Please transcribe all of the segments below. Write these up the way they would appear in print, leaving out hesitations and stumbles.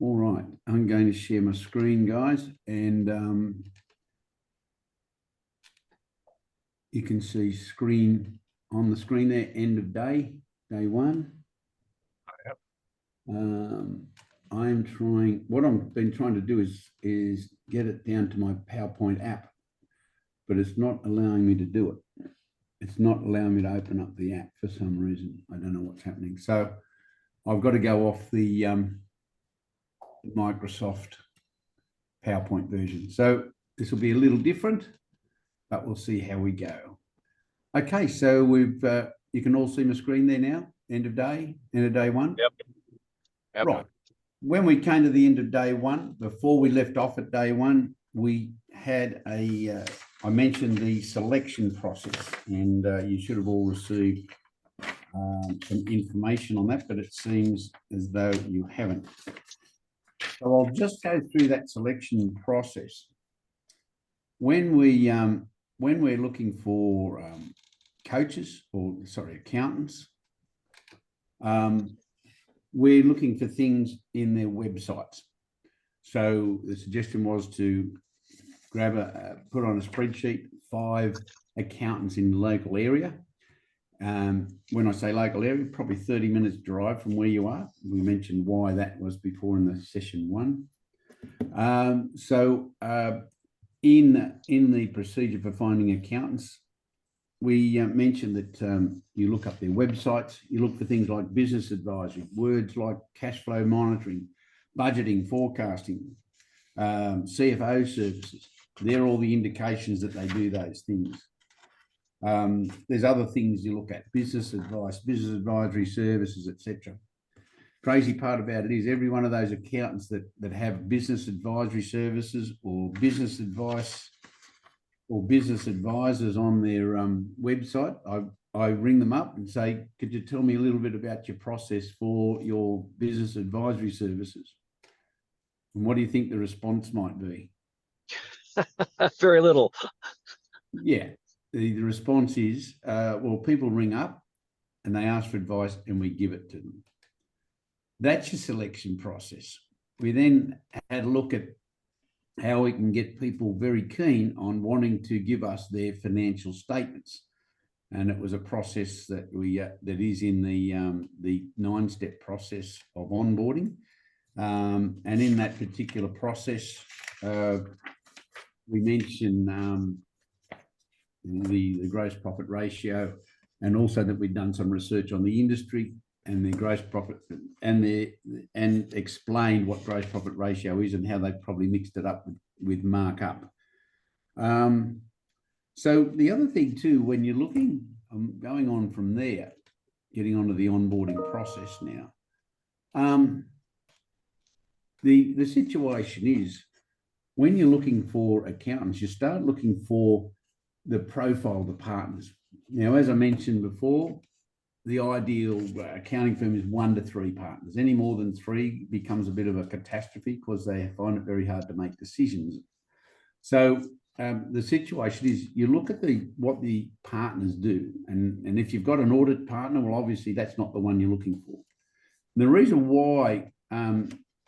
All right, I'm going to share my screen, guys, and you can see screen on the screen there, end of day, day one. Yep. I'm trying, what I've been trying to do is get it down to my PowerPoint app, but it's not allowing me to do it. It's not allowing me to open up the app for some reason. I don't know what's happening. So I've got to go off the Microsoft PowerPoint version. So this will be a little different, but we'll see how we go. Okay, so we've you can all see my screen there now. End of day one. Yep. Right. When we came to the end of day one, before we left off at day one, we had I mentioned the selection process, and you should have all received some information on that, but it seems as though you haven't. So I'll just go through that selection process. When we're looking for accountants, we're looking for things in their websites. So the suggestion was to grab put on a spreadsheet 5 accountants in the local area. When I say local area, probably 30 minutes drive from where you are. We mentioned why that was before in the session one. In the procedure for finding accountants, we mentioned that you look up their websites, you look for things like business advisory, words like cash flow monitoring, budgeting, forecasting, CFO services. They're all the indications that they do those things. There's other things you look at: business advice, business advisory services, etc. Crazy part about it is every one of those accountants that have business advisory services or business advice or business advisors on their website, I ring them up and say, could you tell me a little bit about your process for your business advisory services? And what do you think the response might be? Very little. Yeah, the response is, well, people ring up and they ask for advice and we give it to them. That's your selection process. We then had a look at how we can get people very keen on wanting to give us their financial statements. And it was a process that that is in the 9-step process of onboarding. And in that particular process, we mentioned the gross profit ratio, and also that we'd done some research on the industry and their gross profit and explained what gross profit ratio is and how they probably mixed it up with markup. So the other thing too, when you're looking, going on from there, getting onto the onboarding process now, the situation is when you're looking for accountants, you start looking for the profile of the partners. Now, as I mentioned before, the ideal accounting firm is 1 to 3 partners. Any more than 3 becomes a bit of a catastrophe because they find it very hard to make decisions. So the situation is you look at what the partners do, and if you've got an audit partner, well, obviously that's not the one you're looking for. And the reason why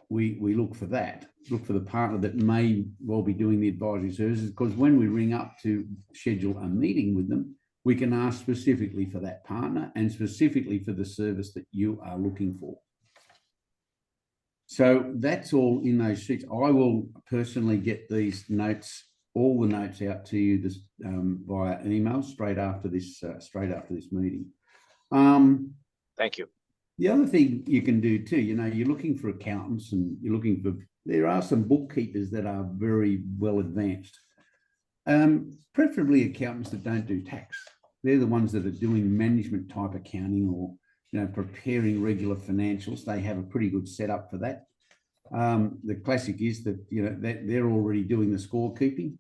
we look for the partner that may well be doing the advisory services, because when we ring up to schedule a meeting with them, we can ask specifically for that partner and specifically for the service that you are looking for. So that's all in those sheets. I will personally get these notes, all the notes out to you via email straight after this meeting. Thank you. The other thing you can do too, you're looking for accountants and there are some bookkeepers that are very well advanced. Preferably accountants that don't do tax. They're the ones that are doing management type accounting or preparing regular financials. They have a pretty good setup for that. The classic is that that they're already doing the scorekeeping.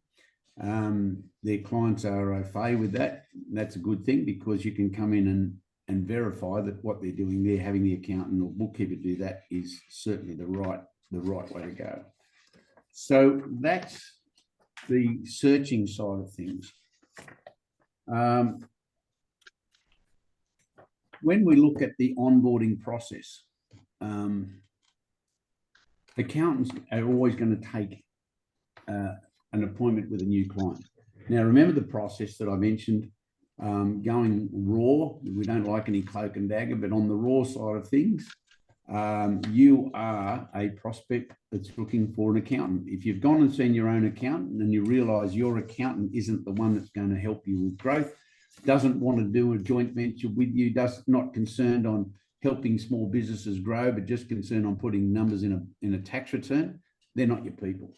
Their clients are au fait with that. That's a good thing because you can come in and verify that what they're doing there, having the accountant or bookkeeper do that, is certainly the right way to go. So that's the searching side of things. When we look at the onboarding process, accountants are always going to take an appointment with a new client. Now, remember the process that I mentioned, going raw. We don't like any cloak and dagger, but on the raw side of things, you are a prospect that's looking for an accountant. If you've gone and seen your own accountant and you realise your accountant isn't the one that's going to help you with growth, doesn't want to do a joint venture with you, not concerned on helping small businesses grow, but just concerned on putting numbers in a tax return, they're not your people.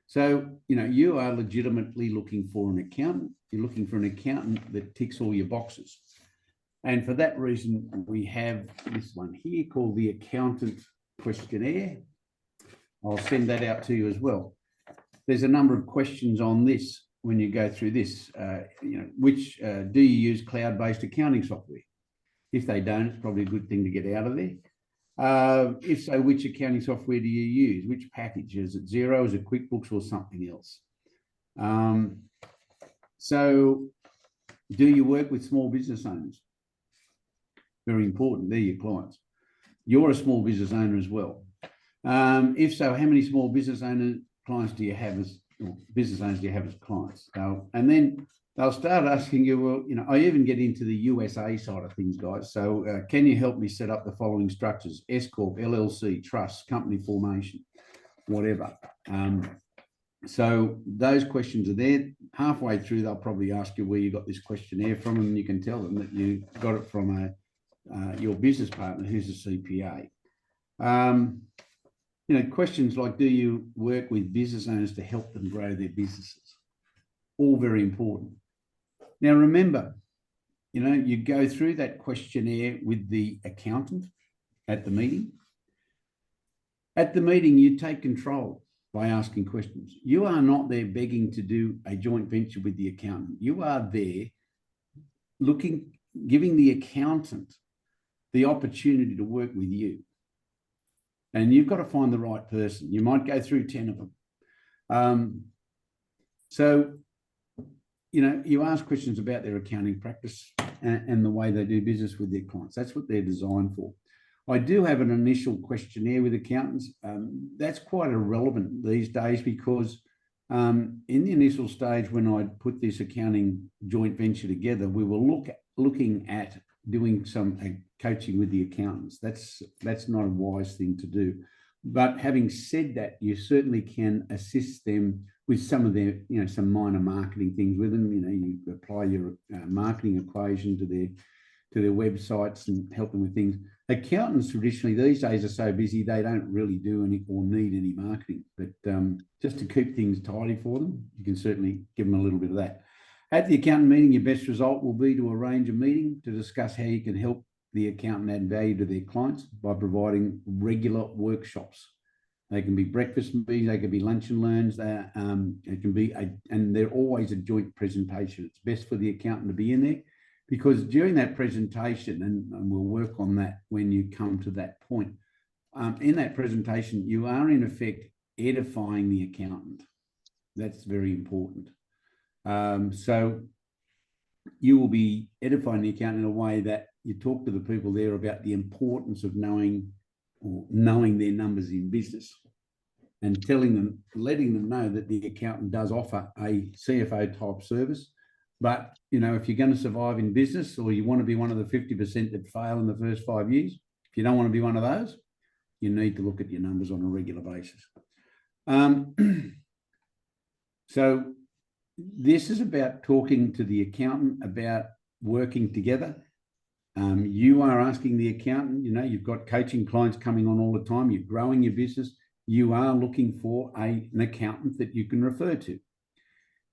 So, you are legitimately looking for an accountant. You're looking for an accountant that ticks all your boxes. And for that reason, we have this one here called the Accountant Questionnaire. I'll send that out to you as well. There's a number of questions on this when you go through this. Which do you use cloud-based accounting software? If they don't, it's probably a good thing to get out of there. If so, which accounting software do you use? Which package? Is it Xero? Is it QuickBooks or something else? So do you work with small business owners? Very important. They're your clients. You're a small business owner as well. If so, how many small business clients do you have as clients? And then they'll start asking you, well, I even get into the USA side of things, guys. So can you help me set up the following structures? S Corp, LLC, trust, company formation, whatever. So those questions are there. Halfway through, they'll probably ask you where you got this questionnaire from, and you can tell them that you got it from your business partner who's a CPA. Questions like, do you work with business owners to help them grow their businesses? All very important. Now, remember, you go through that questionnaire with the accountant at the meeting. At the meeting, you take control by asking questions. You are not there begging to do a joint venture with the accountant. You are there giving the accountant the opportunity to work with you. And you've got to find the right person. You might go through 10 of them. You ask questions about their accounting practice and the way they do business with their clients. That's what they're designed for. I do have an initial questionnaire with accountants. That's quite irrelevant these days because in the initial stage when I put this accounting joint venture together, we were looking at doing some coaching with the accountants. That's not a wise thing to do. But having said that, you certainly can assist them with some of their, some minor marketing things with them. You apply your marketing equation to their websites and help them with things. Accountants traditionally these days are so busy they don't really do any or need any marketing. But just to keep things tidy for them, you can certainly give them a little bit of that. At the accountant meeting, your best result will be to arrange a meeting to discuss how you can help the accountant add value to their clients by providing regular workshops. They can be breakfast meetings, they can be lunch and learns. It can be, and they're always a joint presentation. It's best for the accountant to be in there because during that presentation, and we'll work on that when you come to that point, in that presentation, you are in effect edifying the accountant. That's very important. So you will be edifying the accountant in a way that you talk to the people there about the importance of knowing their numbers in business and letting them know that the accountant does offer a CFO type service. But, if you're going to survive in business or you want to be one of the 50% that fail in the first 5 years, if you don't want to be one of those, you need to look at your numbers on a regular basis. So this is about talking to the accountant about working together. You are asking the accountant, you've got coaching clients coming on all the time. You're growing your business. You are looking for an accountant that you can refer to.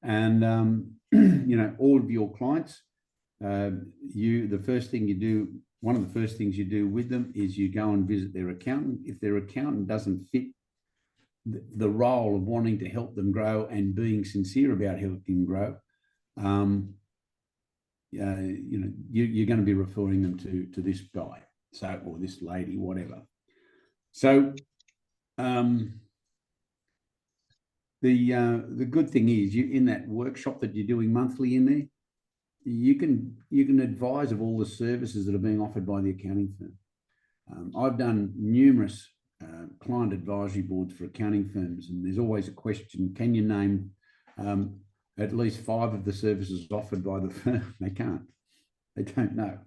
And, all of your clients, one of the first things you do with them is you go and visit their accountant. If their accountant doesn't fit the role of wanting to help them grow and being sincere about helping them grow, you're going to be referring them to this guy, or this lady, whatever. So the good thing is you in that workshop that you're doing monthly in there, you can advise of all the services that are being offered by the accounting firm. I've done numerous client advisory boards for accounting firms, and there's always a question: can you name at least 5 of the services offered by the firm? They can't. They don't know.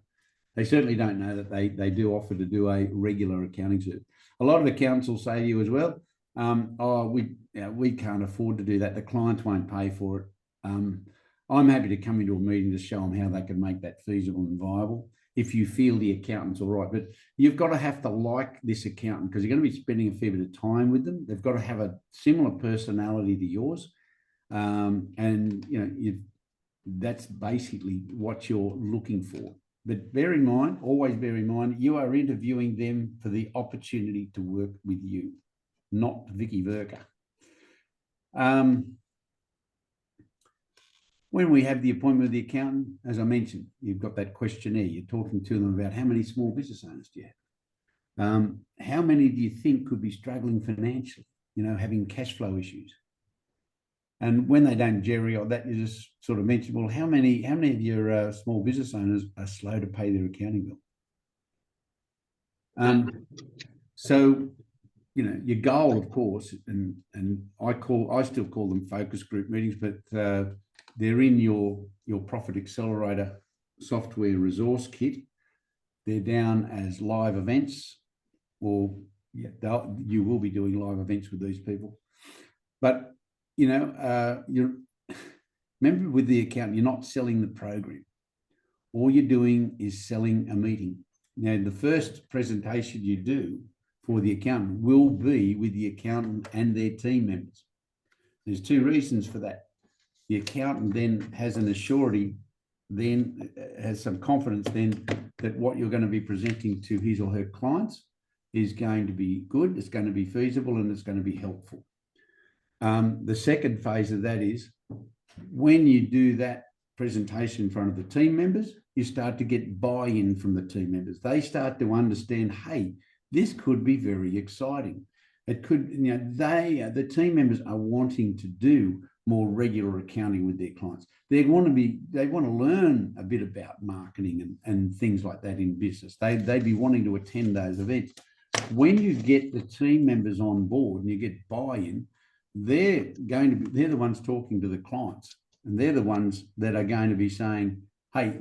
They certainly don't know that they do offer to do a regular accounting service. A lot of accountants will say to you as well, oh, we can't afford to do that. The clients won't pay for it. I'm happy to come into a meeting to show them how they can make that feasible and viable if you feel the accountant's all right. But you've got to have to like this accountant, because you're going to be spending a fair bit of time with them. They've got to have a similar personality to yours. And, you know, that's basically what you're looking for. But bear in mind, always bear in mind, you are interviewing them for the opportunity to work with you, not Vicky Verka. When we have the appointment of the accountant, as I mentioned, you've got that questionnaire. You're talking to them about how many small business owners do you have? How many do you think could be struggling financially, you know, having cash flow issues? And when they don't jerry or that, you just sort of mention, well, how many of your small business owners are slow to pay their accounting bill? So, you know, your goal, of course, and I still call them focus group meetings, but they're in your Profit Accelerator software resource kit. They're down as live events, or you will be doing live events with these people. But you know, remember, with the accountant, you're not selling the program. All you're doing is selling a meeting. Now, the first presentation you do for the accountant will be with the accountant and their team members. There's 2 reasons for that. The accountant then has an assurity, then has some confidence then that what you're going to be presenting to his or her clients is going to be good, it's going to be feasible, and it's going to be helpful. The second phase of that is when you do that presentation in front of the team members, you start to get buy-in from the team members. They start to understand, hey, this could be very exciting. It could, you know, the team members are wanting to do more regular accounting with their clients. They want to learn a bit about marketing and things like that in business. They'd be wanting to attend those events. When you get the team members on board and you get buy-in, they're the ones talking to the clients, and they're the ones that are going to be saying, hey,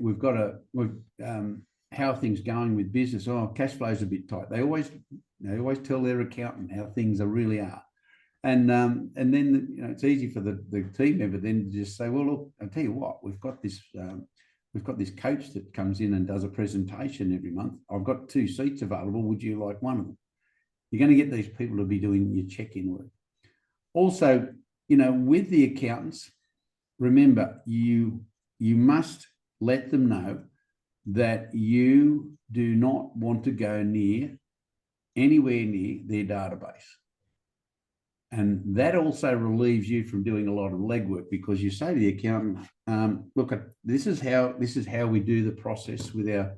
how are things going with business? Oh, cash flow's a bit tight. They always tell their accountant how things really are. And then, you know, it's easy for the team member then to just say, well, look, I'll tell you what, we've got this coach that comes in and does a presentation every month. I've got 2 seats available. Would you like one of them? You're going to get these people to be doing your check-in work. Also, you know, with the accountants, remember, you must let them know that you do not want to go anywhere near their database. And that also relieves you from doing a lot of legwork, because you say to the accountant, look, this is how we do the process with our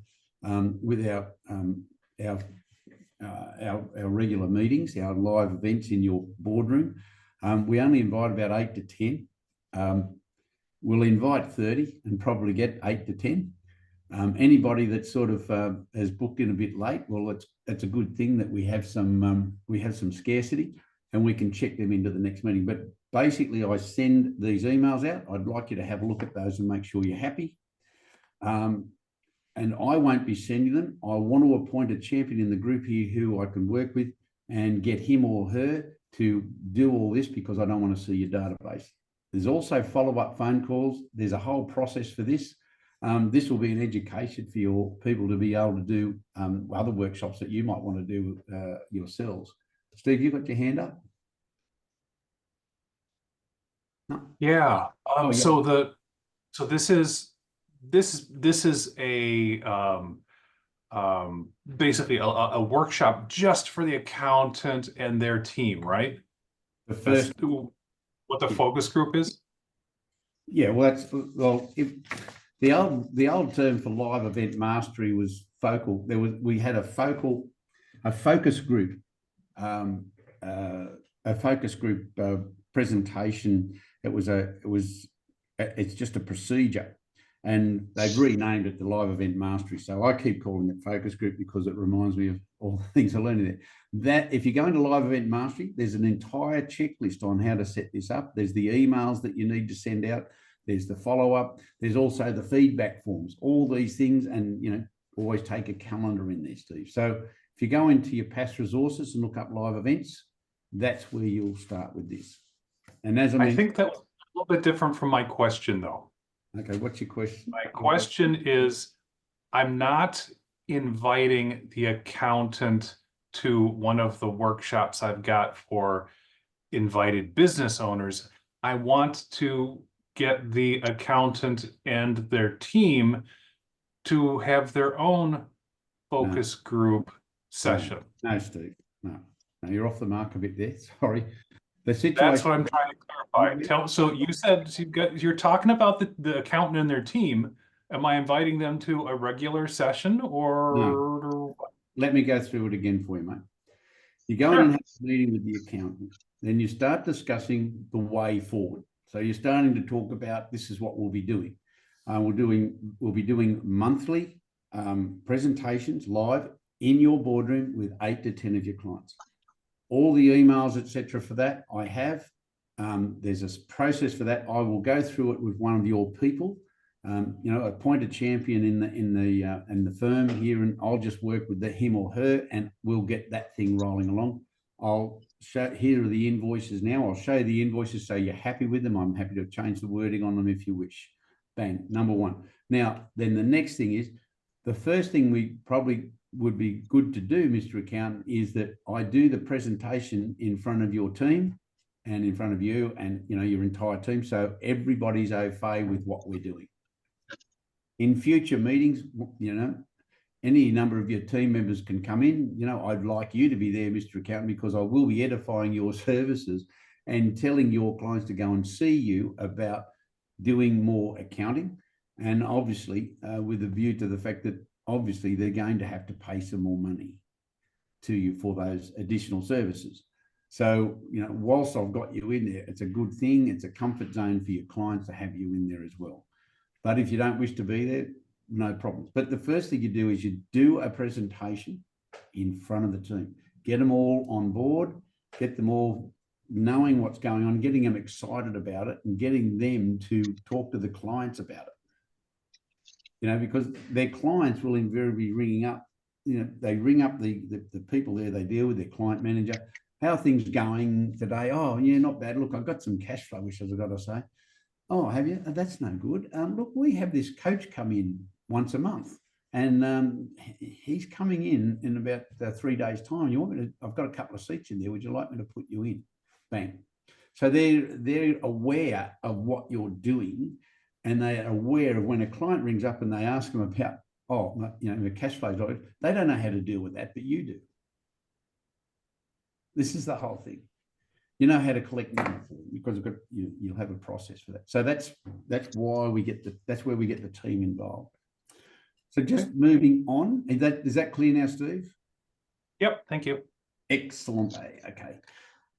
regular meetings, our live events in your boardroom. We only invite about 8 to 10. We'll invite 30 and probably get 8 to 10. Anybody that sort of has booked in a bit late, well, it's a good thing that we have some scarcity, and we can check them into the next meeting. But basically, I send these emails out. I'd like you to have a look at those and make sure you're happy. And I won't be sending them. I want to appoint a champion in the group here who I can work with and get him or her to do all this, because I don't want to see your database. There's also follow-up phone calls. There's a whole process for this. This will be an education for your people to be able to do other workshops that you might want to do yourselves. Steve, you got your hand up? No? Yeah. Oh, yeah. So this is a basically a workshop just for the accountant and their team, right? The first, what the focus group is? Yeah, well, the old term for live event mastery was focal. We had a focus group presentation. It's just a procedure, and they've renamed it the Live Event Mastery. So I keep calling it Focus Group because it reminds me of all the things I learned there. That if you go into Live Event Mastery, there's an entire checklist on how to set this up. There's the emails that you need to send out. There's the follow-up. There's also the feedback forms, all these things. And, you know, always take a calendar in there, Steve. So if you go into your past resources and look up live events, that's where you'll start with this. And as I think that was a little bit different from my question, though. Okay, what's your question? My question is, I'm not inviting the accountant to one of the workshops I've got for invited business owners. I want to get the accountant and their team to have their own focus group session. No, Steve. No, you're off the mark a bit there. Sorry. The situation. That's what I'm trying to clarify. So you said you're talking about the accountant and their team. Am I inviting them to a regular session or? No. Let me go through it again for you, mate. You go in and have a meeting with the accountant. Then you start discussing the way forward. So you're starting to talk about this is what we'll be doing. We'll be doing monthly presentations live in your boardroom with 8 to 10 of your clients. All the emails, etc. for that I have. There's a process for that. I will go through it with one of your people. You know, appoint a champion in the firm here, and I'll just work with him or her, and we'll get that thing rolling along. I'll show, here are the invoices now. I'll show you the invoices so you're happy with them. I'm happy to change the wording on them if you wish. Bang, number one. Now, then the next thing is, the first thing we probably would be good to do, Mr. Accountant, is that I do the presentation in front of your team and in front of you and, you know, your entire team, so everybody's au fait with what we're doing. In future meetings, you know, any number of your team members can come in. You know, I'd like you to be there, Mr. Accountant, because I will be edifying your services and telling your clients to go and see you about doing more accounting. And obviously, with a view to the fact that obviously they're going to have to pay some more money to you for those additional services. So, you know, whilst I've got you in there, it's a good thing. It's a comfort zone for your clients to have you in there as well. But if you don't wish to be there, no problems. But the first thing you do is you do a presentation in front of the team. Get them all on board, get them all knowing what's going on, getting them excited about it, and getting them to talk to the clients about it. You know, because their clients will invariably be ringing up, you know, they ring up the people there they deal with, their client manager. How are things going today? Oh, yeah, not bad. Look, I've got some cash flow issues I've got to say. Oh, have you? Oh, that's no good. Look, we have this coach come in once a month, and he's coming in about 3 days' time. You want me to? I've got a couple of seats in there. Would you like me to put you in? Bang. So they're aware of what you're doing, and they are aware of when a client rings up and they ask them about, oh, you know, the cash flows. They don't know how to deal with that, but you do. This is the whole thing. You know how to collect money for them because you'll have a process for that. So that's why we get that's where we get the team involved. So just moving on, is that clear now, Steve? Yep, thank you. Excellent. Okay.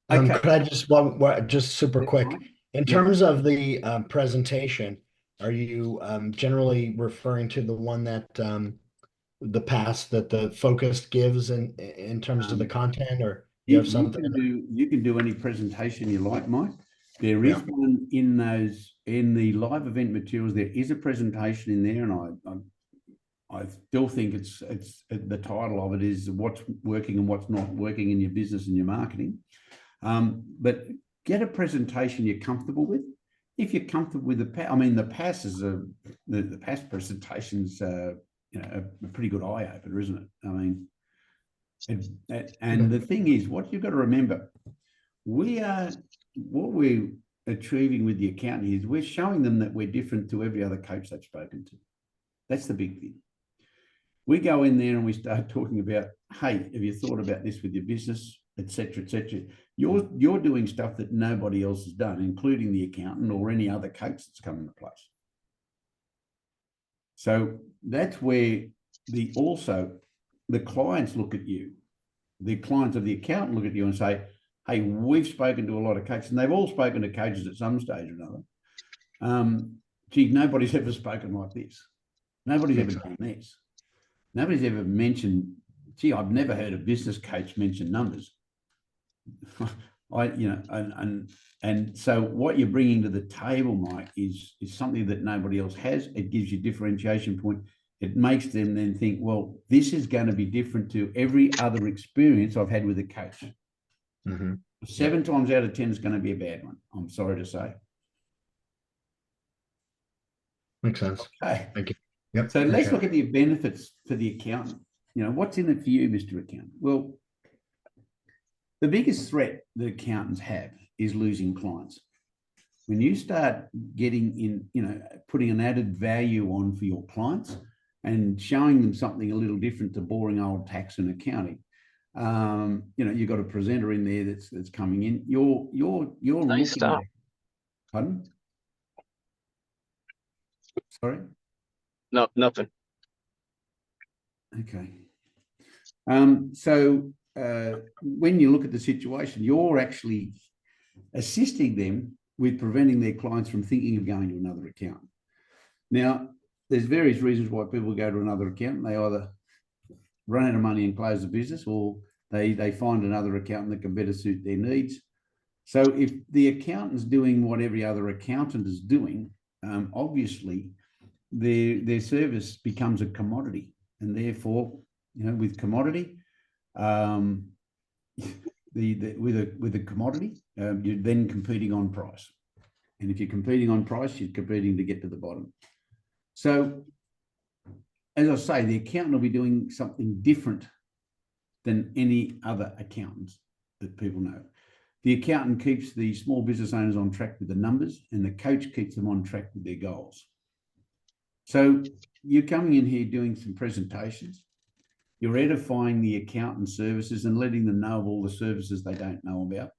Could I just super quick, in terms of the presentation, are you generally referring to the one that the pass that the Focus gives in terms of the content, or you have something? You can do any presentation you like, Mike. There is one in the live event materials. There is a presentation in there, and I still think it's the title of it is what's working and what's not working in your business and your marketing. But get a presentation you're comfortable with. If you're comfortable with the PAS is the PAS presentation's you know, a pretty good eye opener, isn't it? I mean, and the thing is, what you've got to remember, what we're achieving with the accountant is we're showing them that we're different to every other coach they've spoken to. That's the big thing. We go in there and we start talking about, hey, have you thought about this with your business, etc., etc. You're doing stuff that nobody else has done, including the accountant or any other coach that's come into place. So that's where the clients look at you. The clients of the accountant look at you and say, hey, we've spoken to a lot of coaches, and they've all spoken to coaches at some stage or another. gee, nobody's ever spoken like this. Nobody's ever Makes done this. Nobody's ever mentioned, gee, I've never heard a business coach mention numbers. And so what you're bringing to the table, Mike, is something that nobody else has. It gives you differentiation point. It makes them then think, well, this is going to be different to every other experience I've had with a coach. Mm-hmm. 7 times out of 10 is going to be a bad one, I'm sorry to say. Makes sense. Okay. Thank you. Yep. So let's appreciate look at the benefits for the accountant. What's in it for you, Mr. Accountant? Well, the biggest threat that accountants have is losing clients. When you start getting in, putting an added value on for your clients and showing them something a little different to boring old tax and accounting, you've got a presenter in there that's coming in. You're Nice looking at, stuff. pardon? Sorry? No, nothing. Okay. So when you look at the situation, you're actually assisting them with preventing their clients from thinking of going to another accountant. Now, there's various reasons why people go to another accountant. They either run out of money and close the business, or they find another accountant that can better suit their needs. So if the accountant's doing what every other accountant is doing, obviously their service becomes a commodity, and therefore, with commodity, with a commodity, you're then competing on price, and if you're competing on price, you're competing to get to the bottom. So, as I say, the accountant will be doing something different than any other accountants that people know. The accountant keeps the small business owners on track with the numbers, and the coach keeps them on track with their goals. So you're coming in here doing some presentations. You're edifying the accountant services and letting them know of all the services they don't know about.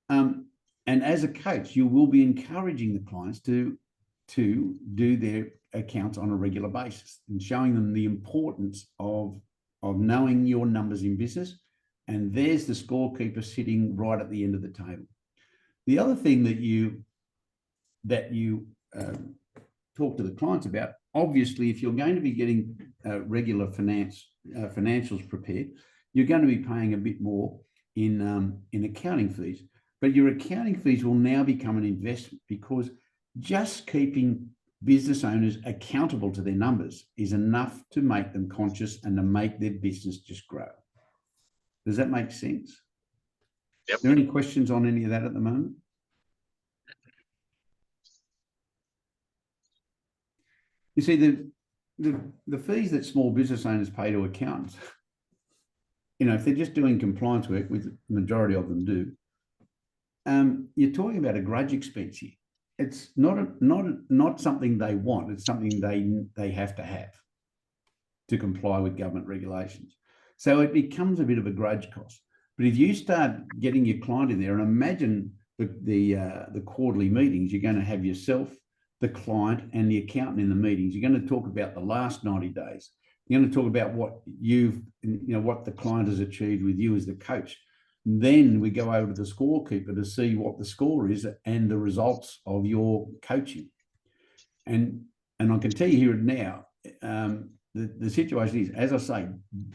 And as a coach, you will be encouraging the clients to do their accounts on a regular basis and showing them the importance of knowing your numbers in business. And there's the scorekeeper sitting right at the end of the table. The other thing that you talk to the clients about, obviously, if you're going to be getting regular financials prepared, you're going to be paying a bit more in accounting fees. But your accounting fees will now become an investment, because just keeping business owners accountable to their numbers is enough to make them conscious and to make their business just grow. Does that make sense? Yep. Are there any questions on any of that at the moment? You see, the fees that small business owners pay to accountants, if they're just doing compliance work, which the majority of them do, you're talking about a grudge expense here. It's not something they want. It's something they have to have to comply with government regulations. So it becomes a bit of a grudge cost. But if you start getting your client in there, and imagine the quarterly meetings, you're going to have yourself, the client, and the accountant in the meetings. You're going to talk about the last 90 days. You're going to talk about what what the client has achieved with you as the coach. Then we go over to the scorekeeper to see what the score is and the results of your coaching. And I can tell you here and now, the situation is, as I say,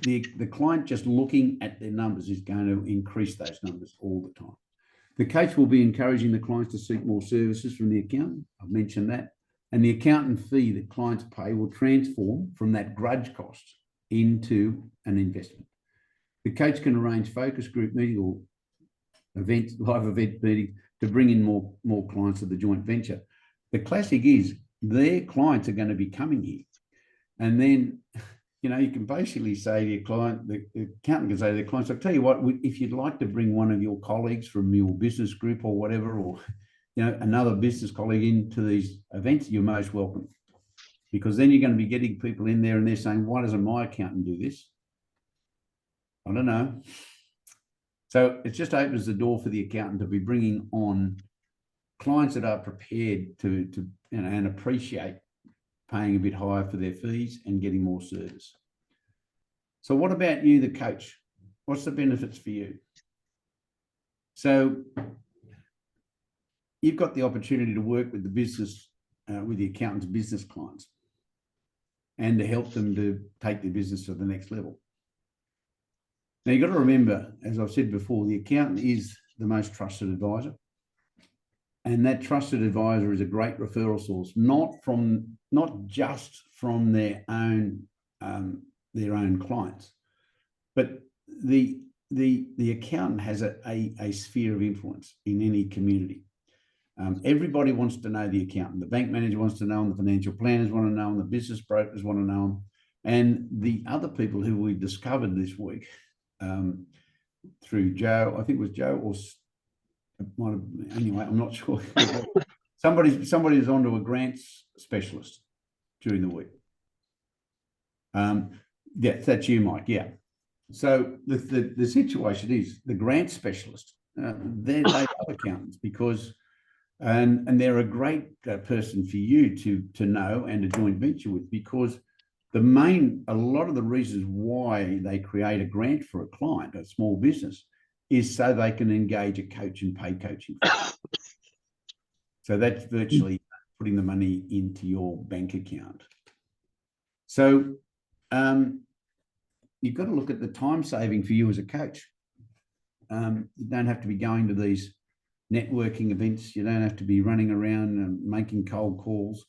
the client just looking at their numbers is going to increase those numbers all the time. The coach will be encouraging the clients to seek more services from the accountant. I've mentioned that. And the accountant fee that clients pay will transform from that grudge cost into an investment. The coach can arrange focus group meeting or live event meeting to bring in more clients to the joint venture. The classic is their clients are going to be coming here. And then, you can basically say to your client, the accountant can say to their clients, I'll tell you what, if you'd like to bring one of your colleagues from your business group or whatever, or, another business colleague into these events, you're most welcome. Because then you're going to be getting people in there and they're saying, why doesn't my accountant do this? I don't know. So it just opens the door for the accountant to be bringing on clients that are prepared to and appreciate paying a bit higher for their fees and getting more service. So what about you, the coach? What's the benefits for you? So you've got the opportunity to work with the business with the accountant's business clients and to help them to take their business to the next level. Now, you've got to remember, as I've said before, the accountant is the most trusted advisor. And that trusted advisor is a great referral source, not just from their own clients, but the accountant has a sphere of influence in any community. Everybody wants to know the accountant. The bank manager wants to know him. The financial planners want to know him. The business brokers want to know him. And the other people who we discovered this week through Joe, I think it was Joe or anyway, I'm not sure. Somebody is onto a grants specialist during the week. Yeah, that's you, Mike. Yeah. So the situation is the grant specialist. They love accountants because, and they're a great person for you to know and to joint venture with, because a lot of the reasons why they create a grant for a client, a small business, is so they can engage a coach and pay coaching. So that's virtually putting the money into your bank account. So you've got to look at the time saving for you as a coach. You don't have to be going to these networking events. You don't have to be running around and making cold calls.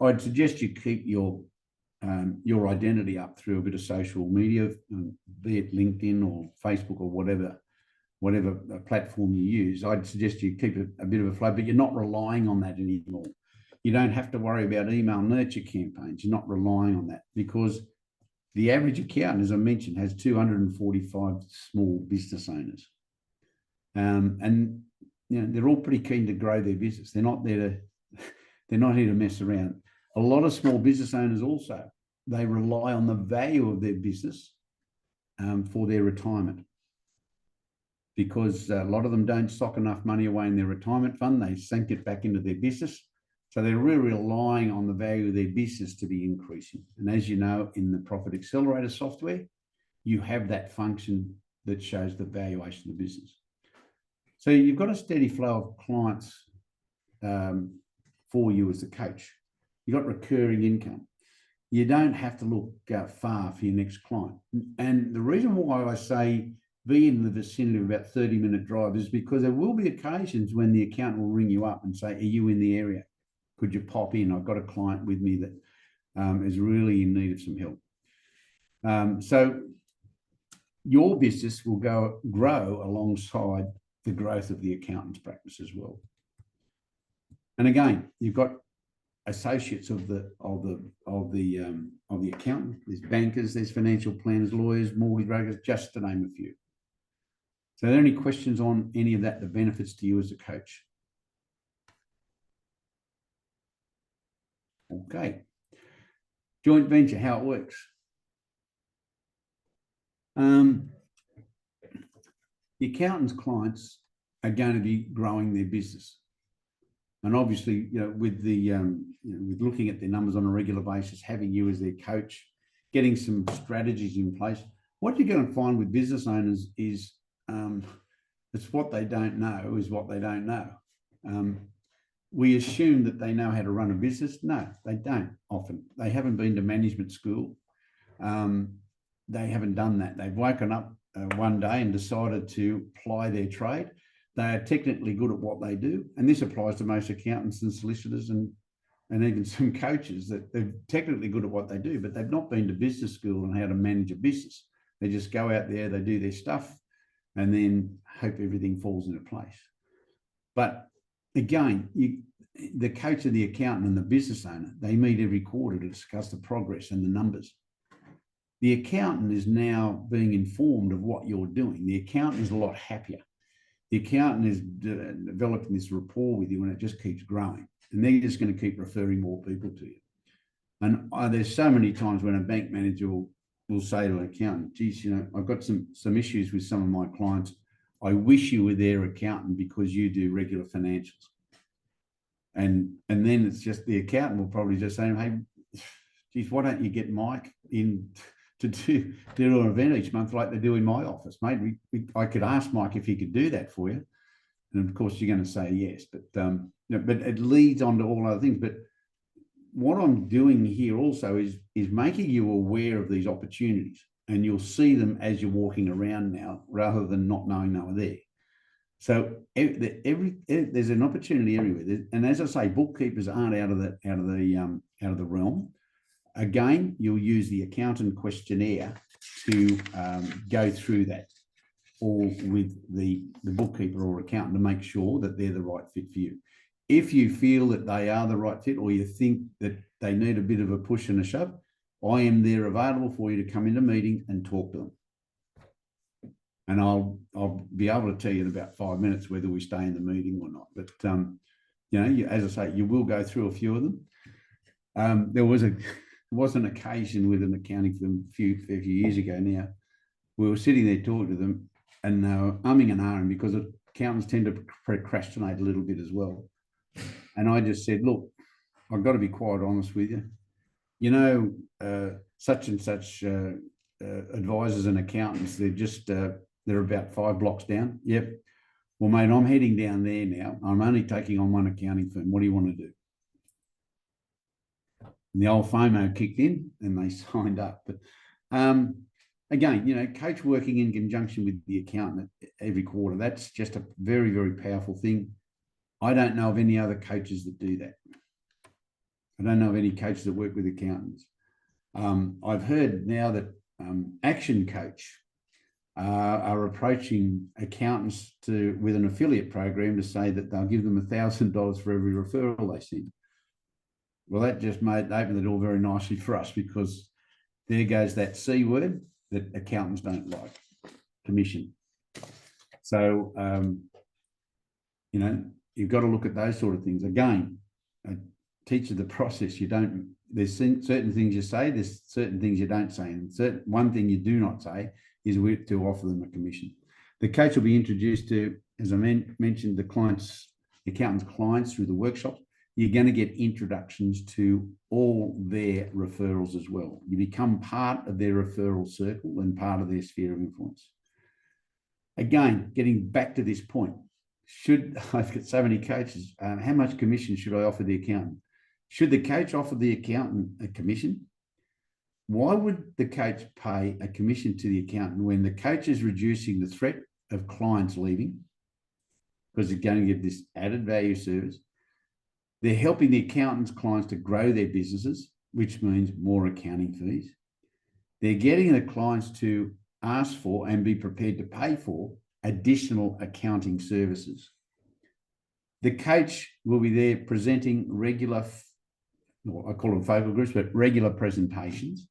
I'd suggest you keep your identity up through a bit of social media, be it LinkedIn or Facebook or whatever platform you use. I'd suggest you keep a bit of a flow, but you're not relying on that anymore. You don't have to worry about email nurture campaigns. You're not relying on that, because the average accountant, as I mentioned, has 245 small business owners. And they're all pretty keen to grow their business. They're not here to mess around. A lot of small business owners also, they rely on the value of their business for their retirement, because a lot of them don't sock enough money away in their retirement fund. They sink it back into their business. So they're really relying on the value of their business to be increasing. And as you know, in the Profit Accelerator software, you have that function that shows the valuation of the business. So you've got a steady flow of clients for you as a coach. You've got recurring income. You don't have to look far for your next client. And the reason why I say be in the vicinity of about 30-minute drive is because there will be occasions when the accountant will ring you up and say, are you in the area? Could you pop in? I've got a client with me that is really in need of some help. So your business will grow alongside the growth of the accountant's practice as well. And again, you've got associates of the accountant. There's bankers, there's financial planners, lawyers, mortgage brokers, just to name a few. So are there any questions on any of that, the benefits to you as a coach? Okay. Joint venture, how it works. The accountant's clients are going to be growing their business. And obviously, with with looking at their numbers on a regular basis, having you as their coach, getting some strategies in place, what you're going to find with business owners is it's what they don't know is what they don't know. We assume that they know how to run a business. No, they don't often. They haven't been to management school. They haven't done that. They've woken up one day and decided to ply their trade. They are technically good at what they do. And this applies to most accountants and solicitors and even some coaches, that they're technically good at what they do, but they've not been to business school on how to manage a business. They just go out there, they do their stuff, and then hope everything falls into place. But again, the coach of the accountant and the business owner, they meet every quarter to discuss the progress and the numbers. The accountant is now being informed of what you're doing. The accountant is a lot happier. The accountant is developing this rapport with you, and it just keeps growing. And they're just going to keep referring more people to you. And there's so many times when a bank manager will say to an accountant, geez, I've got some issues with some of my clients. I wish you were their accountant because you do regular financials. And then it's just the accountant will probably just say, hey, geez, why don't you get Mike in to do an event each month like they do in my office, mate? I could ask Mike if he could do that for you. And of course, you're going to say yes. But it leads on to all other things. But what I'm doing here also is making you aware of these opportunities, and you'll see them as you're walking around now, rather than not knowing they were there. So there's an opportunity everywhere, and as I say, bookkeepers aren't out of the realm. Again, you'll use the accountant questionnaire to go through that, or with the bookkeeper or accountant, to make sure that they're the right fit for you. If you feel that they are the right fit, or you think that they need a bit of a push and a shove, I am there available for you to come into meeting and talk to them. And I'll be able to tell you in about 5 minutes whether we stay in the meeting or not. But, you know, as I say, you will go through a few of them. There was an occasion with an accounting firm a few years ago now. We were sitting there talking to them, and they were umming and ahhing, because accountants tend to procrastinate a little bit as well. And I just said, look, I've got to be quite honest with you. You know, such and such advisors and accountants, they're about 5 blocks down. Yep. Well, mate, I'm heading down there now. I'm only taking on one accounting firm. What do you want to do? And the old FOMO kicked in, and they signed up. But again, you know, coach working in conjunction with the accountant every quarter, that's just a very, very powerful thing. I don't know of any other coaches that do that. I don't know of any coaches that work with accountants. I've heard now that Action Coach are approaching accountants with an affiliate program to say that they'll give them $1,000 for every referral they send. Well, that just opened the door very nicely for us, because there goes that C word that accountants don't like, commission. So, you know, you've got to look at those sort of things. Again, teach you the process. There's certain things you say, there's certain things you don't say. And one thing you do not say is to offer them a commission. The coach will be introduced to, as I mentioned, the accountant's clients through the workshops. You're going to get introductions to all their referrals as well. You become part of their referral circle and part of their sphere of influence. Again, getting back to this point, I've got so many coaches, how much commission should I offer the accountant? Should the coach offer the accountant a commission? Why would the coach pay a commission to the accountant when the coach is reducing the threat of clients leaving, because they're going to get this added value service? They're helping the accountant's clients to grow their businesses, which means more accounting fees. They're getting the clients to ask for and be prepared to pay for additional accounting services. The coach will be there presenting regular, I call them focal groups, but regular presentations.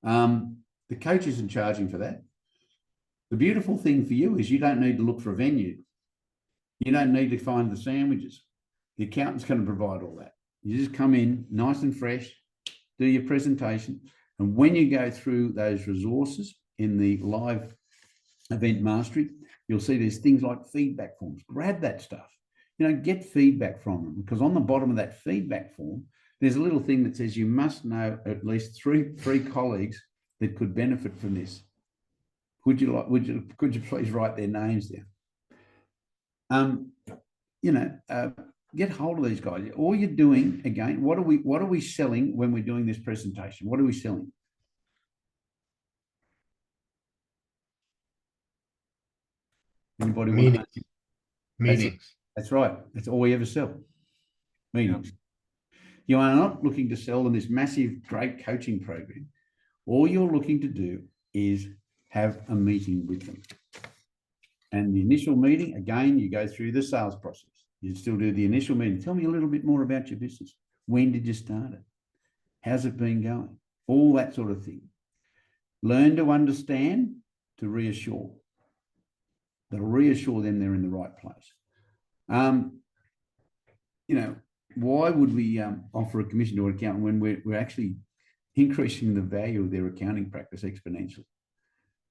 The coach isn't charging for that. The beautiful thing for you is you don't need to look for a venue. You don't need to find the sandwiches. The accountant's going to provide all that. You just come in nice and fresh, do your presentation. And when you go through those resources in the live event mastery, you'll see there's things like feedback forms. Grab that stuff. You know, get feedback from them, because on the bottom of that feedback form, there's a little thing that says you must know at least three colleagues that could benefit from this. Could you please write their names down? You know, get hold of these guys. All you're doing, again, what are we selling when we're doing this presentation? What are we selling? Anybody want to know? Meetings. That's right. That's all we ever sell. Meetings. You are not looking to sell them this massive, great coaching program. All you're looking to do is have a meeting with them. And the initial meeting, again, you go through the sales process. You still do the initial meeting. Tell me a little bit more about your business. When did you start it? How's it been going? All that sort of thing. Learn to understand, to reassure. That'll reassure them they're in the right place. You know, why would we offer a commission to an accountant when we're actually increasing the value of their accounting practice exponentially?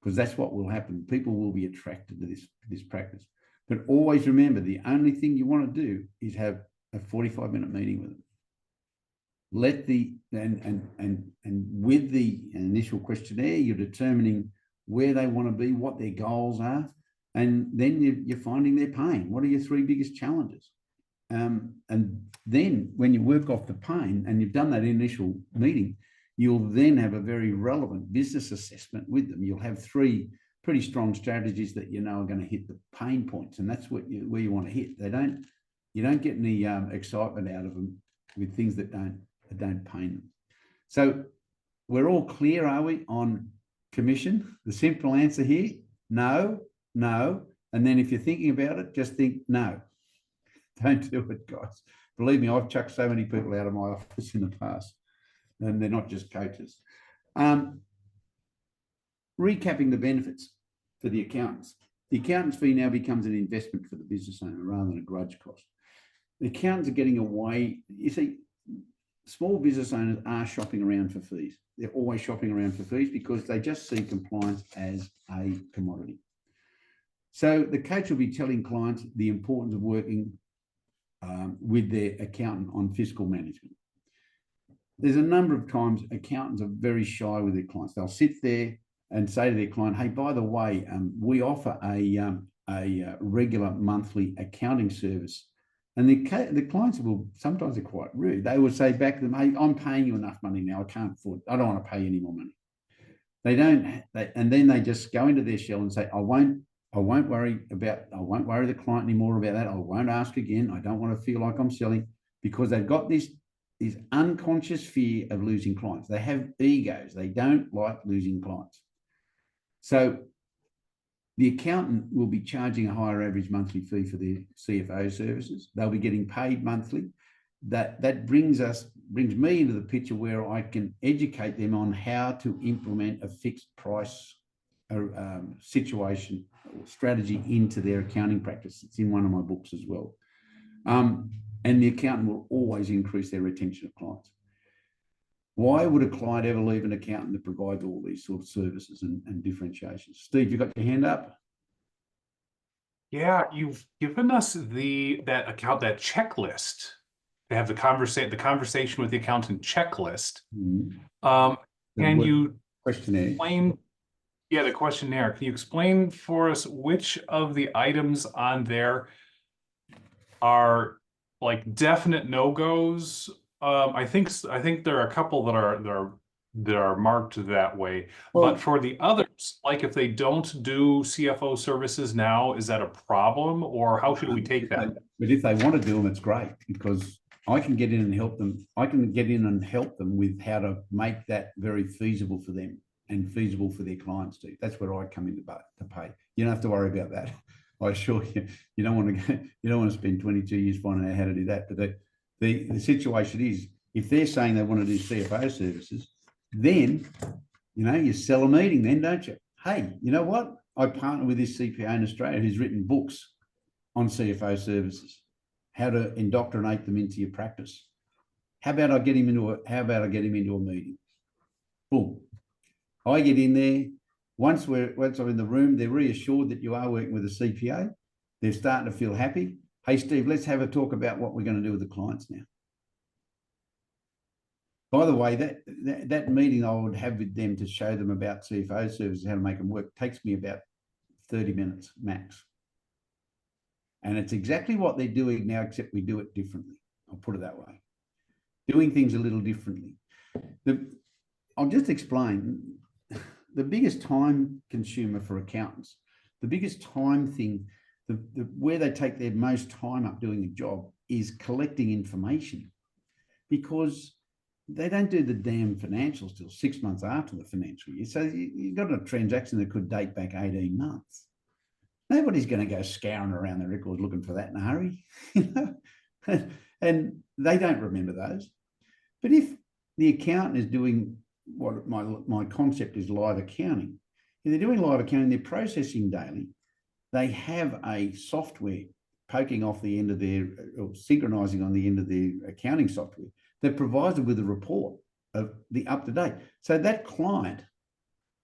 Because that's what will happen. People will be attracted to this practice. But always remember, the only thing you want to do is have a 45-minute meeting with them. And with the initial questionnaire, you're determining where they want to be, what their goals are, and then you're finding their pain. What are your 3 biggest challenges? And then when you work off the pain and you've done that initial meeting, you'll then have a very relevant business assessment with them. You'll have 3 pretty strong strategies that you know are going to hit the pain points, and that's where you want to hit. You don't get any excitement out of them with things that don't pain them. So we're all clear, are we, on commission? The simple answer here: no, no. And then if you're thinking about it, just think no. Don't do it, guys. Believe me, I've chucked so many people out of my office in the past, and they're not just coaches. Recapping the benefits for the accountants. The accountant's fee now becomes an investment for the business owner rather than a grudge cost. The accountants are getting away. You see, small business owners are shopping around for fees. They're always shopping around for fees because they just see compliance as a commodity. So the coach will be telling clients the importance of working with their accountant on fiscal management. There's a number of times accountants are very shy with their clients. They'll sit there and say to their client, hey, by the way, we offer a regular monthly accounting service. And the clients will, sometimes they're quite rude. They will say back to them, hey, I'm paying you enough money now. I can't afford, I don't want to pay any more money. And then they just go into their shell and say, I won't worry the client anymore about that. I won't ask again. I don't want to feel like I'm selling, because they've got this unconscious fear of losing clients. They have egos. They don't like losing clients. So the accountant will be charging a higher average monthly fee for their CFO services. They'll be getting paid monthly. That brings me into the picture where I can educate them on how to implement a fixed price situation or strategy into their accounting practice. It's in one of my books as well. And the accountant will always increase their retention of clients. Why would a client ever leave an accountant that provides all these sort of services and differentiations? Steve, you got your hand up? Yeah, you've given us that checklist. They have the conversation with the accountant checklist. Mm-hmm. Can you questionnaire? Explain? Yeah, the questionnaire. Can you explain for us which of the items on there are like definite no-goes? I think there are a couple that are marked that way. Well, but for the others, like if they don't do CFO services now, is that a problem, or how should we take that? But if they want to do them, it's great, because I can get in and help them. I can get in and help them with how to make that very feasible for them and feasible for their clients too. That's where I come in to pay. You don't have to worry about that. I assure you, you don't want to spend 22 years finding out how to do that. But the situation is, if they're saying they want to do CFO services, then you sell a meeting then, don't you? Hey, you know what? I partner with this CPA in Australia who's written books on CFO services, how to indoctrinate them into your practice. How about I get him into a meeting? Boom. I get in there. Once I'm in the room, they're reassured that you are working with a CPA. They're starting to feel happy. Hey, Steve, let's have a talk about what we're going to do with the clients now. By the way, that meeting I would have with them to show them about CFO services, how to make them work, takes me about 30 minutes max. And it's exactly what they're doing now, except we do it differently. I'll put it that way. Doing things a little differently. I'll just explain. The biggest time consumer for accountants, the biggest time thing, where they take their most time up doing a job is collecting information, because they don't do the damn financials till 6 months after the financial year. So you've got a transaction that could date back 18 months. Nobody's going to go scouring around the records looking for that in a hurry, and they don't remember those. But if the accountant is doing what my concept is live accounting, if they're doing live accounting, they're processing daily, they have a software poking off the end of their, or synchronizing on the end of their accounting software that provides them with a report of the up-to-date. So that client,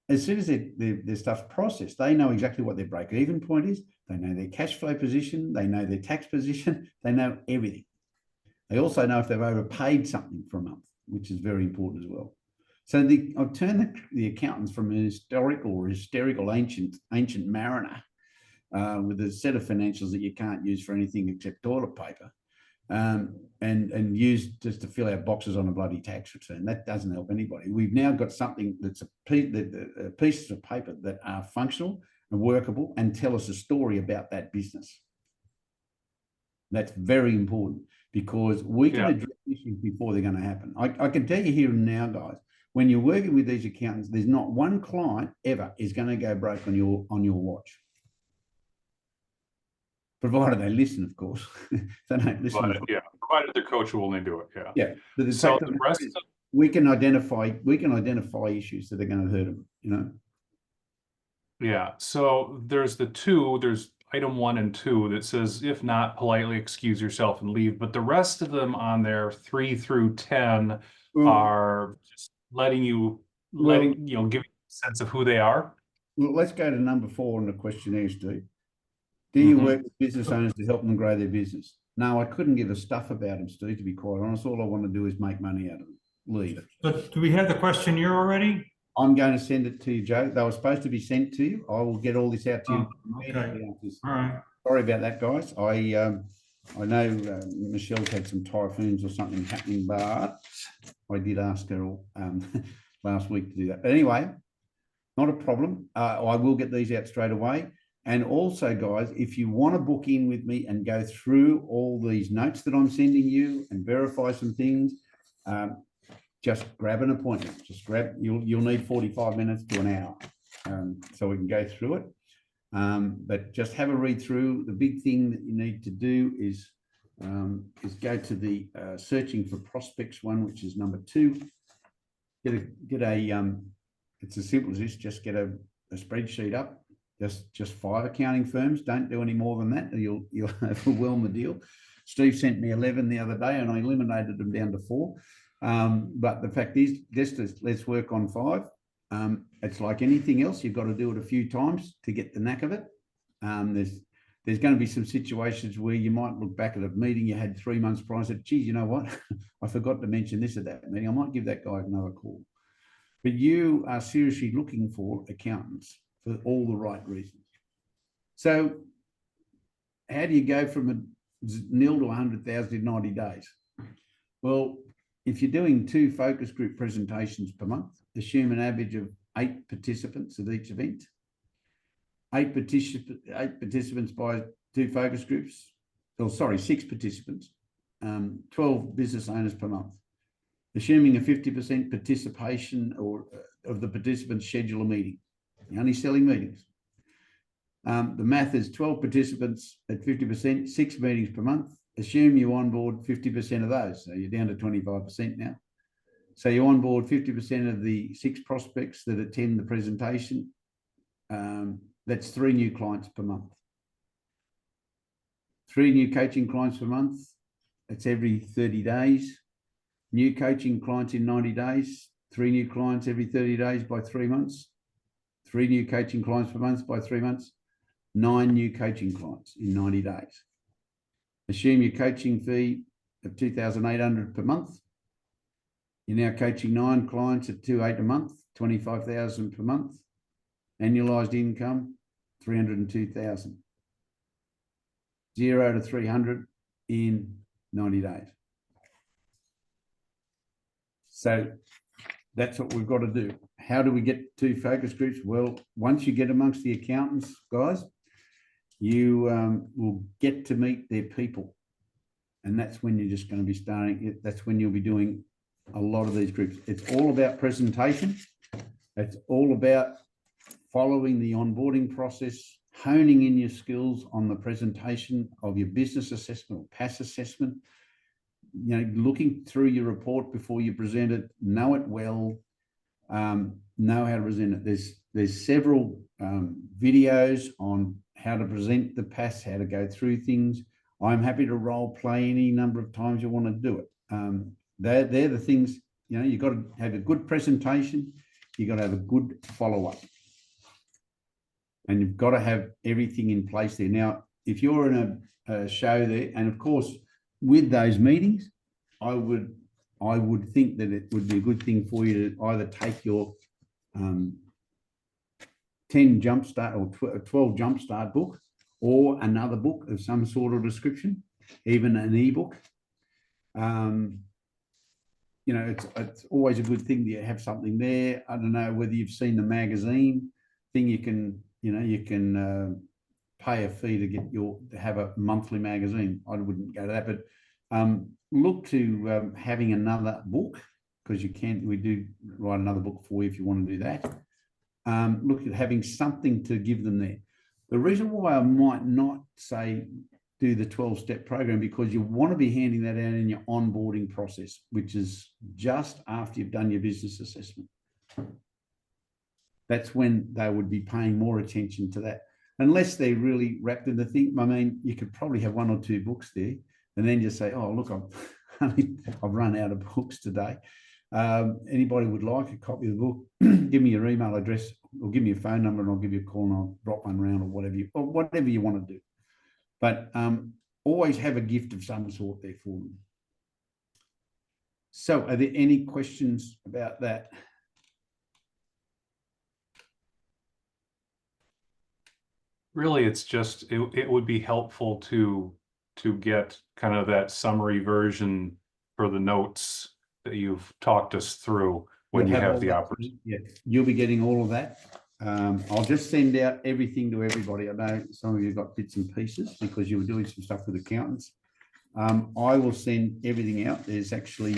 as soon as their stuff's processed, they know exactly what their break-even point is. They know their cash flow position. They know their tax position. They know everything. They also know if they've overpaid something for a month, which is very important as well. So I've turned the accountants from an hysterical ancient mariner with a set of financials that you can't use for anything except toilet paper, and use just to fill out boxes on a bloody tax return. That doesn't help anybody. We've now got something that's pieces of paper that are functional and workable and tell us a story about that business. That's very important because we can address issues before they're going to happen. I can tell you here and now, guys, when you're working with these accountants, there's not one client ever is going to go broke on your watch. Provided they listen, of course. If they don't listen. Provided they're coachable and they do it. Yeah. But So the rest of we can identify issues that are going to hurt them, you know. Yeah, so there's item 1 and 2 that says, if not, politely excuse yourself and leave. But the rest of them on there, 3 through 10, are just letting you give you a sense of who they are. Well, let's go to number 4 on the questionnaire, Steve. Do you work with business owners to help them grow their business? No, I couldn't give a stuff about them, Steve, to be quite honest. All I want to do is make money out of them. Leave it. But do we have the questionnaire already? I'm going to send it to you, Joe. They were supposed to be sent to you. I will get all this out to you. Okay. All right. Sorry about that, guys. I know Michelle's had some typhoons or something happening, but I did ask her last week to do that. But anyway, not a problem. I will get these out straight away. And also, guys, if you want to book in with me and go through all these notes that I'm sending you and verify some things, just grab an appointment. You'll need 45 minutes to an hour, so we can go through it. But just have a read through. The big thing that you need to do is go to the searching for prospects one, which is number 2. It's as simple as this. Just get a spreadsheet up. Just 5 accounting firms. Don't do any more than that. You'll overwhelm the deal. Steve sent me 11 the other day, and I eliminated them down to 4. But the fact is, let's work on 5. It's like anything else. You've got to do it a few times to get the knack of it. There's going to be some situations where you might look back at a meeting you had 3 months prior and said, geez, you know what? I forgot to mention this at that meeting. I might give that guy another call. But you are seriously looking for accountants for all the right reasons. So how do you go from 0 to 100,000 in 90 days? Well, if you're doing 2 focus group presentations per month, assume an average of 8 participants at each event. 8 participants by 2 focus groups. 6 participants. 12 business owners per month. Assuming a 50% participation of the participants schedule a meeting. You're only selling meetings. The math is 12 participants at 50%, 6 meetings per month. Assume you onboard 50% of those. So you're down to 25% now. So you onboard 50% of the 6 prospects that attend the presentation. That's 3 new clients per month. 3 new coaching clients per month. That's every 30 days. New coaching clients in 90 days. 3 new clients every 30 days by 3 months. 3 new coaching clients per month by 3 months. 9 new coaching clients in 90 days. Assume your coaching fee of $2,800 per month. You're now coaching 9 clients at $2,800 a month, $25,000 per month. Annualized income, $302,000. 0 to 300 in 90 days. So that's what we've got to do. How do we get 2 focus groups? Well, once you get amongst the accountants, guys, you will get to meet their people. And that's when you're just going to be starting. That's when you'll be doing a lot of these groups. It's all about presentation. It's all about following the onboarding process, honing in your skills on the presentation of your business assessment or PAS assessment. You know, looking through your report before you present it, know it well, know how to present it. There's several videos on how to present the PAS, how to go through things. I'm happy to role play any number of times you want to do it. They're the things, you know, you've got to have a good presentation. You've got to have a good follow-up. And you've got to have everything in place there. Now, if you're in a show there, and of course, with those meetings, I would think that it would be a good thing for you to either take your 10 Jumpstart or 12 Jumpstart book or another book of some sort of description, even an ebook, You know, it's always a good thing to have something there. I don't know whether you've seen the magazine thing. You can pay a fee to have a monthly magazine. I wouldn't go to that, but look to having another book, because we do write another book for you if you want to do that. Look at having something to give them there. The reason why I might not say do the 12-step program, because you want to be handing that out in your onboarding process, which is just after you've done your business assessment. That's when they would be paying more attention to that, unless they're really wrapped in the thing. I mean, you could probably have 1 or 2 books there, and then just say, "Oh, look, I've run out of books today. Anybody would like a copy of the book? Give me your email address, or give me your phone number, and I'll give you a call, and I'll drop one round, or whatever you want to do." But always have a gift of some sort there for them. So are there any questions about that? Really, it's just, it would be helpful to get kind of that summary version for the notes that you've talked us through when you have the opportunity. Yeah, you'll be getting all of that. I'll just send out everything to everybody. I know some of you got bits and pieces because you were doing some stuff with accountants. I will send everything out. There's actually,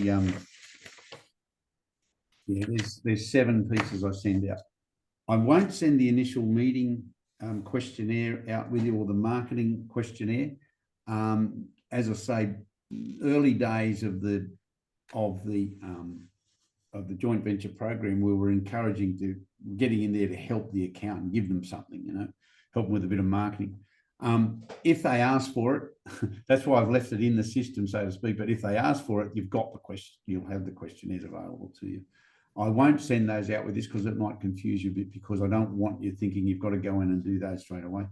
there's 7 pieces I send out. I won't send the initial meeting questionnaire out with you, or the marketing questionnaire. As I say, early days of the joint venture program, we were encouraging to getting in there to help the accountant, give them something, help them with a bit of marketing. If they ask for it, that's why I've left it in the system, so to speak. But if they ask for it, you've got the question. You'll have the questionnaires available to you. I won't send those out with this because it might confuse you a bit, because I don't want you thinking you've got to go in and do those straight away.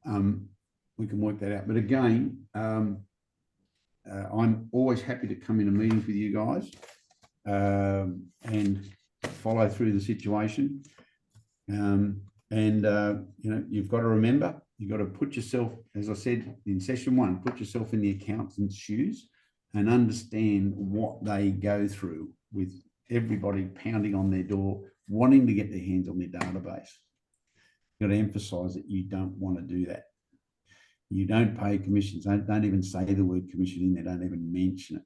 We can work that out. But again, I'm always happy to come in a meeting with you guys and follow through the situation. You've got to remember, you've got to put yourself, as I said in session 1, put yourself in the accountant's shoes and understand what they go through with everybody pounding on their door, wanting to get their hands on their database. You've got to emphasize that you don't want to do that. You don't pay commissions. Don't even say the word commission in there. Don't even mention it.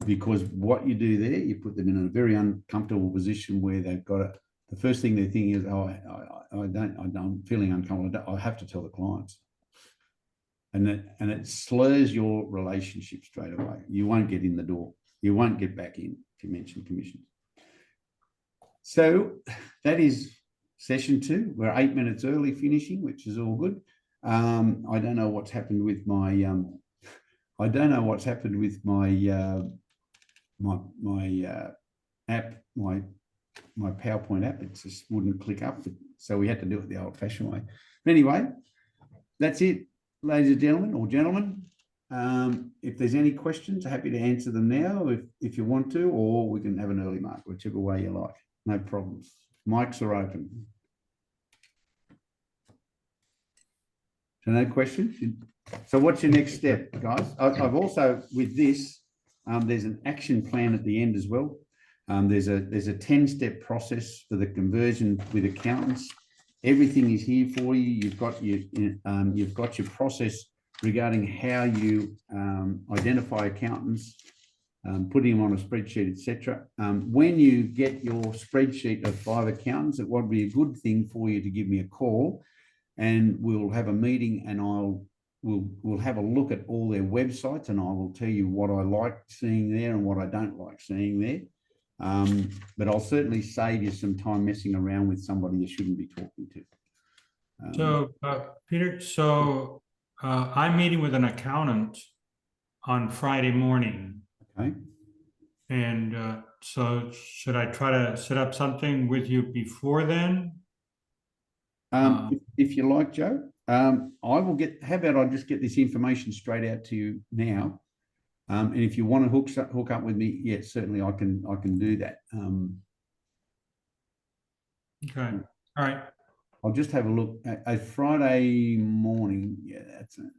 Because what you do there, you put them in a very uncomfortable position where they've got to, the first thing they're thinking is, "Oh, I'm feeling uncomfortable. I have to tell the clients." And it slurs your relationship straight away. You won't get in the door. You won't get back in if you mention commissions. So that is session 2. We're 8 minutes early finishing, which is all good. I don't know what's happened with my app, my PowerPoint app. It just wouldn't click up, so we had to do it the old-fashioned way. But anyway, that's it, ladies and gentlemen, or gentlemen. If there's any questions, I'm happy to answer them now if you want to, or we can have an early mark, whichever way you like. No problems. Mics are open. So no questions? So what's your next step, guys? I've also, with this, there's an action plan at the end as well. There's a 10-step process for the conversion with accountants. Everything is here for you. You've got your process regarding how you identify accountants, putting them on a spreadsheet, etc. When you get your spreadsheet of 5 accountants, it would be a good thing for you to give me a call, and we'll have a meeting, and we'll have a look at all their websites, and I will tell you what I like seeing there and what I don't like seeing there. But I'll certainly save you some time messing around with somebody you shouldn't be talking to. Peter, I'm meeting with an accountant on Friday morning. Okay. And so should I try to set up something with you before then? If you like, Joe, I will how about I just get this information straight out to you now. And if you want to hook up with me, yes, certainly I can do that. Okay. All right. I'll just have a look at a Friday morning. Yeah, that's it.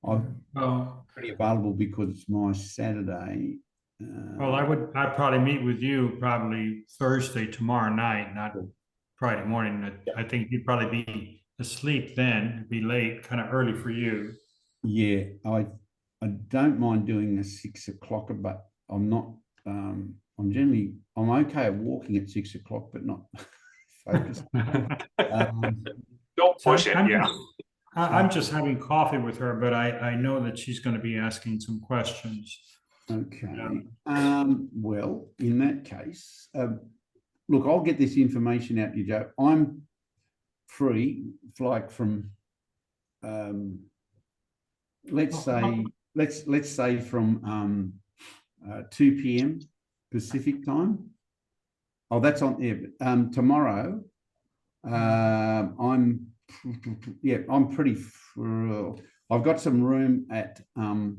I'm Well, pretty available because it's my Saturday. I'd probably meet with you probably Thursday, tomorrow night, not Friday morning. I think you'd probably be asleep then, it'd be late, kind of early for you. Yeah, I don't mind doing a 6 o'clock, but I'm not. I'm okay at walking at 6 o'clock, but not focused. Don't So push it, I'm yeah. just- I'm just having coffee with her, but I know that she's going to be asking some questions. Okay. Well, in that case, look, I'll get this information out to you, Joe. I'm free, like from, let's say from 2 p.m. Pacific time. Oh, that's on there. But, tomorrow, I'm pretty. I've got some room at. I'll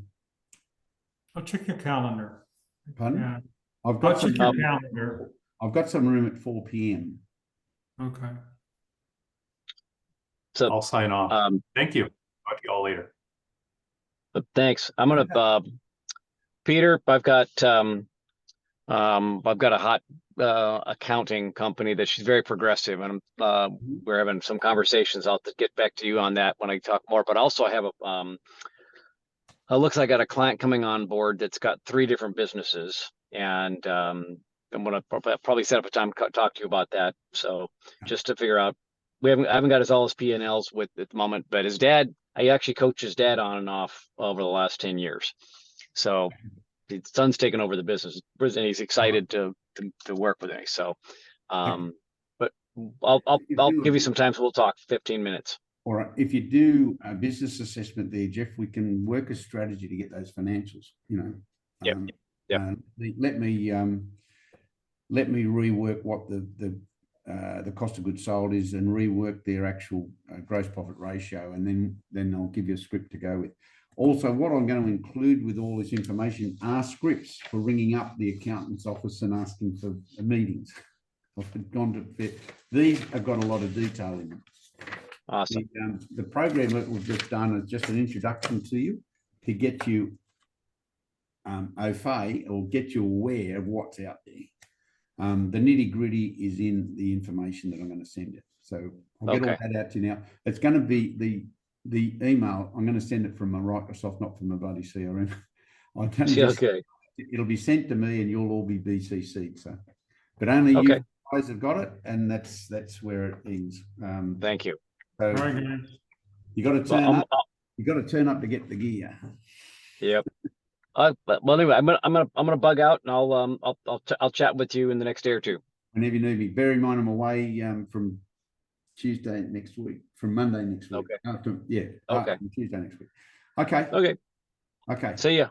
check your calendar. Pardon? Yeah, I've I'll got check some. your calendar. I've got some room at 4 p.m. Okay. So, I'll sign off. Thank you. Talk to you all later. but thanks. I'm gonna, Peter, I've got a hot accounting company that she's very progressive, and we're having some conversations. I'll get back to you on that when I talk more. But also, I have it looks like I got a client coming on board that's got 3 different businesses, and I'm gonna probably set up a time to talk to you about that. So just to figure out, I haven't got all his P&Ls with at the moment, but his dad, I actually coached his dad on and off over the last 10 years. So his son's taken over the business, and he's excited to work with me. So, but I'll give you some time, so we'll talk 15 minutes. All right. If you do a business assessment there, Jeff, we can work a strategy to get those financials. You know. Yep. Let me rework what the cost of goods sold is, and rework their actual gross profit ratio, and then I'll give you a script to go with. Also, what I'm going to include with all this information are scripts for ringing up the accountant's office and asking for meetings. I've gone to these have got a lot of detail in them. Awesome. The program that we've just done is just an introduction to you to get you au fait, or get you aware of what's out there. The nitty gritty is in the information that I'm going to send you. So I'll get all that out to you now. It's going to be the email. I'm going to send it from my Microsoft, not from my bloody CRM. It'll be sent to me, and you'll all be BCC'd. So, but only you guys have got it, and that's where it ends. Thank you. So you got to turn up. You got to turn up to get the gear. Yep. But well, anyway, I'm gonna bug out, and I'll chat with you in the next day or two. Whenever you need me. Bear in mind I'm away from Tuesday next week, from Monday next week. Okay. After, Okay. Tuesday next week. Okay. Okay. Okay. See ya.